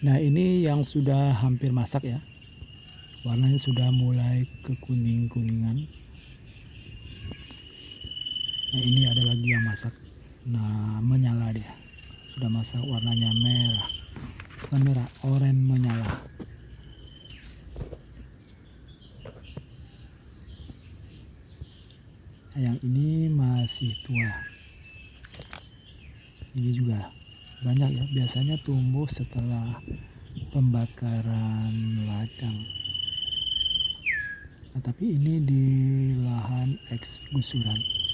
Nah, ini yang sudah hampir masak ya. Warnanya sudah mulai kekuning-kuningan. Nah, ini ada lagi yang masak. Nah, menyala dia. Sudah masak, warnanya merah. Bukan merah, oranye menyala. Nah, yang ini masih tua. Ini juga banyak ya, biasanya tumbuh setelah pembakaran ladang. Nah, tapi ini di lahan eks gusuran.